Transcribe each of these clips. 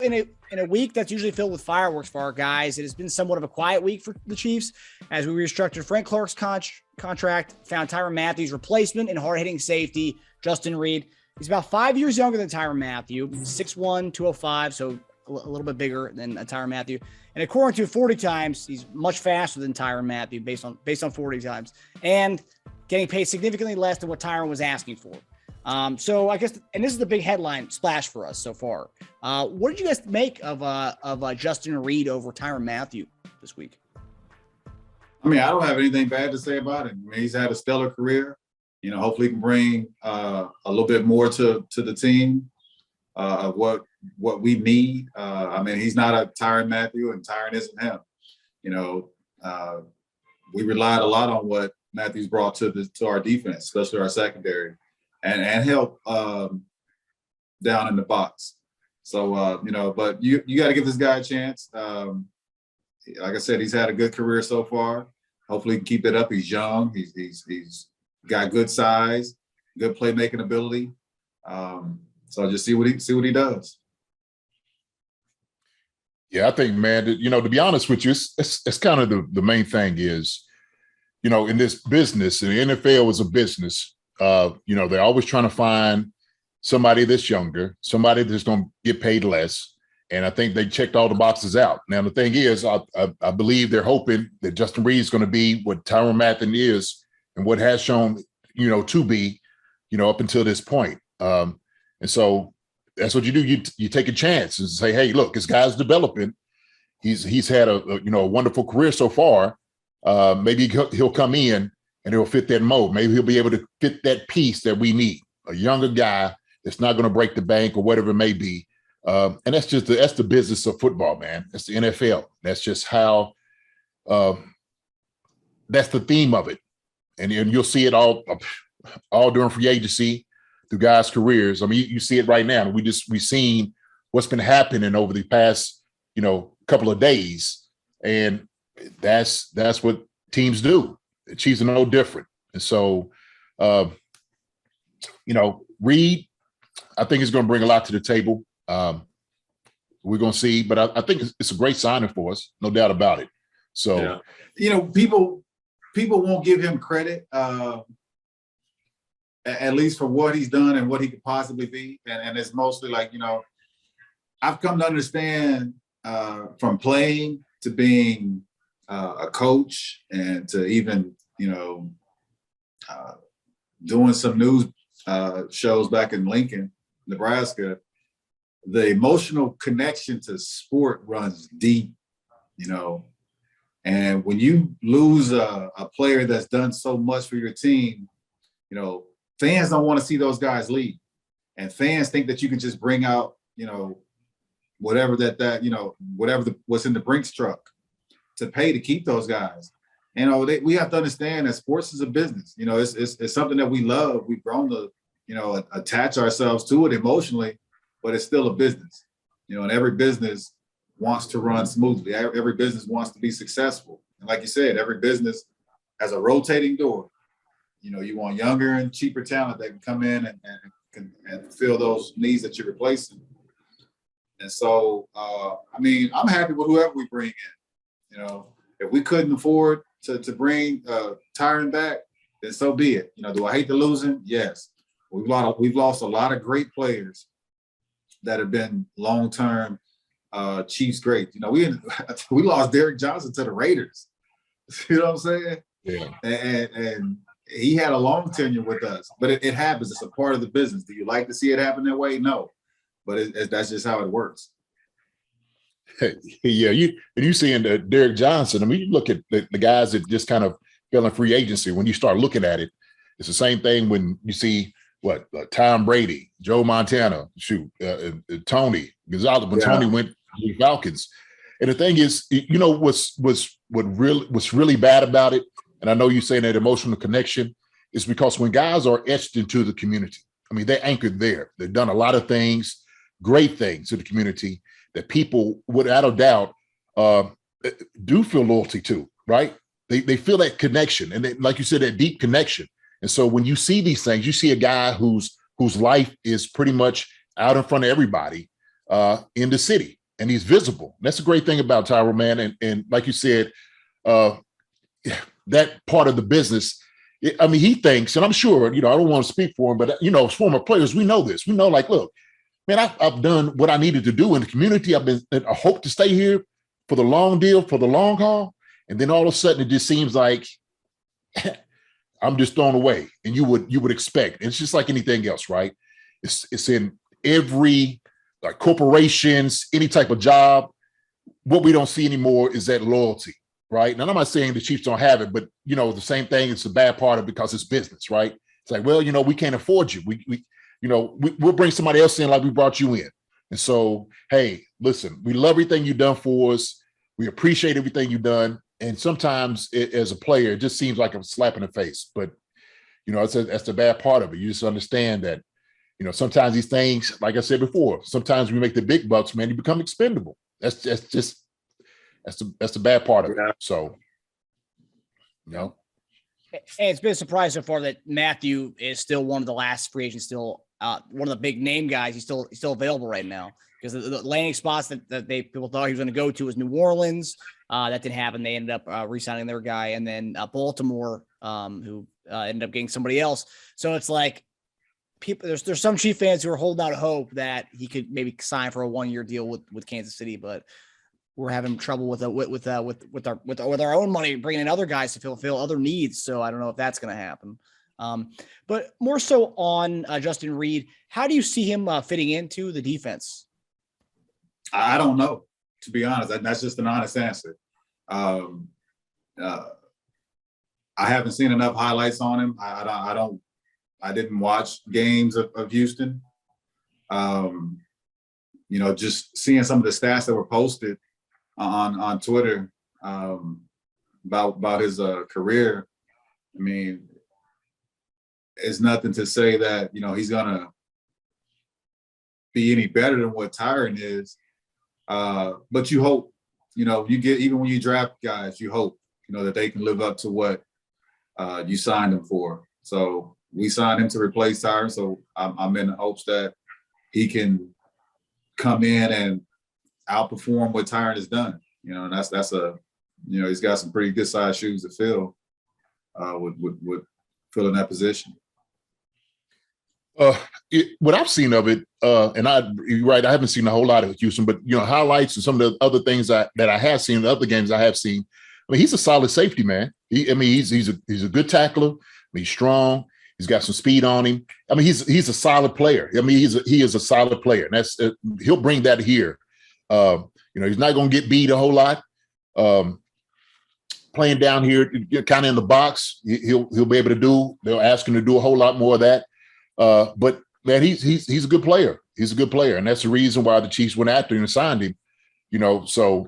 In a week that's usually filled with fireworks for our guys, it has been somewhat of a quiet week for the Chiefs as we restructured Frank Clark's contract, found Tyrann Mathieu's replacement in hard-hitting safety, Justin Reid. He's about 5 years younger than Tyrann Mathieu, 6'1", 205, so a little bit bigger than Tyrann Mathieu. And according to 40 times, he's much faster than Tyrann Mathieu based on 40 times, and getting paid significantly less than what Tyrann was asking for. So I guess, and this is the big headline splash for us so far. What did you guys make of Justin Reid over Tyrann Mathieu this week? I mean, I don't have anything bad to say about it. I mean, he's had a stellar career. You know, hopefully he can bring a little bit more to the team of what we need. I mean, he's not a Tyrann Mathieu, and Tyrann isn't him. You know, we relied a lot on what Matthews brought to our defense, especially our secondary, and help down in the box. So, you know, but you got to give this guy a chance. Like I said, he's had a good career so far. Hopefully he can keep it up. He's young. He's got good size, good playmaking ability. So just see what he does. Yeah, I think, man, you know, to be honest with you, it's kind of the main thing is, you know, in this business, and the NFL is a business, you know, they're always trying to find somebody that's younger, somebody that's going to get paid less. And I think they checked all the boxes out. Now, the thing is, I believe they're hoping that Justin Reid is going to be what Tyrann Mathieu is and what has shown, you know, to be, you know, up until this point. And so that's what you do. You take a chance and say, hey, look, this guy's developing. He's had a wonderful career so far. Maybe he'll come in and he'll fit that mold. Maybe he'll be able to fit that piece that we need. A younger guy that's not going to break the bank or whatever it may be. And that's the business of football, man. That's the NFL. That's just how. That's the theme of it, and you'll see it all during free agency through guys' careers. I mean, you see it right now. We've seen what's been happening over the past, you know, couple of days, and that's what teams do. The Chiefs are no different, and so, you know, Reid, I think is going to bring a lot to the table. We're going to see, but I think it's a great signing for us, no doubt about it. So, yeah. You know, people won't give him credit, at least for what he's done and what he could possibly be. And it's mostly like, you know, I've come to understand from playing to being a coach and to even, you know, doing some news shows back in Lincoln, Nebraska. The emotional connection to sport runs deep, you know, and when you lose a player that's done so much for your team, you know, fans don't want to see those guys leave, and fans think that you can just bring out, you know, whatever what's in the Brinks truck to pay to keep those guys. You know, we have to understand that sports is a business. You know, it's something that we love. We've grown to, you know, attach ourselves to it emotionally. But it's still a business, you know, and every business wants to run smoothly. Every business wants to be successful. And like you said, every business has a rotating door. You know, you want younger and cheaper talent that can come in and fill those needs that you're replacing. And so, I mean, I'm happy with whoever we bring in. You know, if we couldn't afford to bring Tyrann back, then so be it. You know, do I hate to lose him? Yes. We've lost a lot of great players that have been long-term Chiefs great. You know, we lost Derek Johnson to the Raiders. You know what I'm saying? Yeah. And he had a long tenure with us, but it happens. It's a part of the business. Do you like to see it happen that way? No, but that's just how it works. Yeah, you seeing Derek Johnson. I mean, you look at the guys that just kind of fell in free agency. When you start looking at it, it's the same thing when you see Tom Brady, Joe Montana, Tony Gonzalez when Tony went to the Falcons. And the thing is, you know, what's really bad about it, and I know you're saying that emotional connection, is because when guys are etched into the community, I mean, they're anchored there. They've done a lot of things, great things to the community that people, without a doubt, do feel loyalty to, right? They feel that connection. And like you said, that deep connection. And so when you see these things, you see a guy whose life is pretty much out in front of everybody, in the city, and he's visible. That's a great thing about Tyrell, man. And like you said, that part of the business, I mean, he thinks, and I'm sure, I don't want to speak for him, but, as former players, we know this. We know, like, look, man, I've done what I needed to do in the community. I hope to stay here for the long deal, for the long haul. And then all of a sudden, it just seems like I'm just thrown away. And you would expect. It's just like anything else, right? It's in every corporations, any type of job. What we don't see anymore is that loyalty, right? And I'm not saying the Chiefs don't have it, but the same thing. It's a bad part of it because it's business, right? It's like, well, we can't afford you. We'll bring somebody else in like we brought you in. And so, hey, listen, we love everything you've done for us. We appreciate everything you've done. And sometimes as a player, it just seems like a slap in the face. But, that's the bad part of it. You just understand that, sometimes these things, like I said before, sometimes we make the big bucks, man, you become expendable. That's the bad part of it. So, And it's been a surprise so far that Matthew is still one of the last free agents, still one of the big name guys. He's still available right now because the landing spots that people thought he was going to go to was New Orleans. That didn't happen. They ended up re-signing their guy, and then Baltimore, who ended up getting somebody else. So it's like there's some Chief fans who are holding out hope that he could maybe sign for a 1-year deal with Kansas City, but we're having trouble with our own money, bringing in other guys to fulfill other needs. So I don't know if that's going to happen. But more so on Justin Reid, how do you see him fitting into the defense? I don't know, to be honest. That's just an honest answer. I haven't seen enough highlights on him. I didn't watch games of Houston. Just seeing some of the stats that were posted on Twitter about his career. I mean, it's nothing to say that he's gonna be any better than what Tyron is. But you hope, you get, even when you draft guys, you hope that they can live up to what you signed them for. So we signed him to replace Tyron. So I'm in hopes that he can come in and outperform what Tyron has done, and that's he's got some pretty good sized shoes to fill with filling that position. What I've seen of it, and you're right, I haven't seen a whole lot of Houston, but highlights and some of the other things that I have seen, the other games I have seen. I mean, he's a solid safety, man. He's a good tackler. He's strong. He's got some speed on him. I mean, he's a solid player. I mean, he is a solid player, and that's he'll bring that here. He's not going to get beat a whole lot. Playing down here, kind of in the box, he'll be able to do. They'll ask him to do a whole lot more of that. But man, he's a good player. He's a good player, and that's the reason why the Chiefs went after him and signed him. So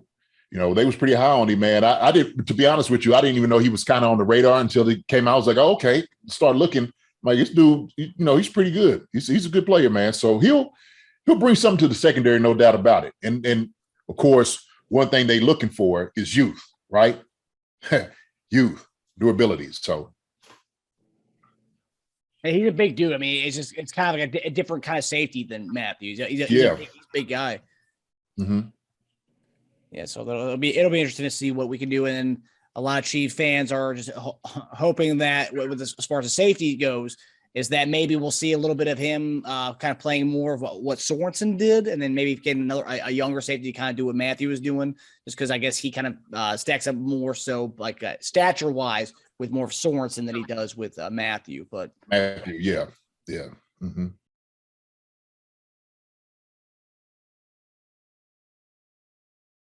they was pretty high on him, man. I did, to be honest with you, I didn't even know he was kind of on the radar until he came out. I was like, oh, okay. Start looking. Like, this dude, he's pretty good. He's a good player, man. So he'll bring something to the secondary, no doubt about it. And of course, one thing they're looking for is youth, right? Youth, durability. So. Hey, he's a big dude. I mean, it's kind of like a different kind of safety than Matthew. He's a big guy. Mm-hmm. Yeah, so it'll be interesting to see what we can do. And a lot of Chief fans are just hoping that, as far as the safety goes, is that maybe we'll see a little bit of him kind of playing more of what Sorensen did, and then maybe getting a younger safety to kind of do what Matthew was doing, just because I guess he kind of stacks up more so like stature-wise with more Sorensen than he does with Matthew. But Matthew, yeah. Mm-hmm.